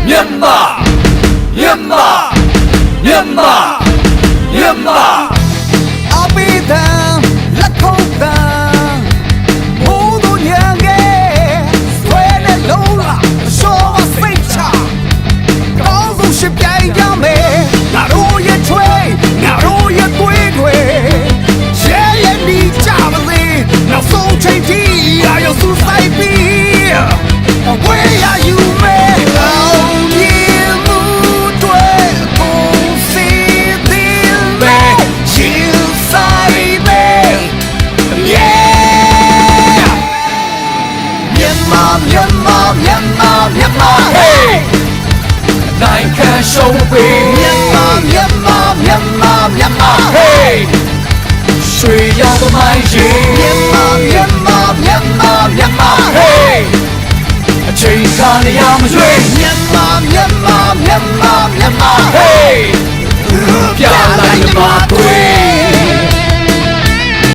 မြန်မာမြန်မာမြန်မာမြန်မာအပိသံလက်ခုပ်သံဘိုးတို့ညာငယ်ဆွဲနဲ့လုံးလာရှော့စိတ်ချကောင်းဆုံးရှိပြိုင်ကြမယ်ငါတို့ရဲ့ချွေးငါတို့ရဲ့သွေးတွေရဲရဲနီးကြပါလေနောက်ဆုံးချိန်ထိအရုပ်စုဆိုင်ပြီး Where are you man အောင်မြေမှုတွေကုန်စီသည်မဲချစ်ဆိုင်မဲ Yeah မြန်မာမြန်မာမြန်မာမြန်မာ Hey နိုင်ခံရှုံးပေး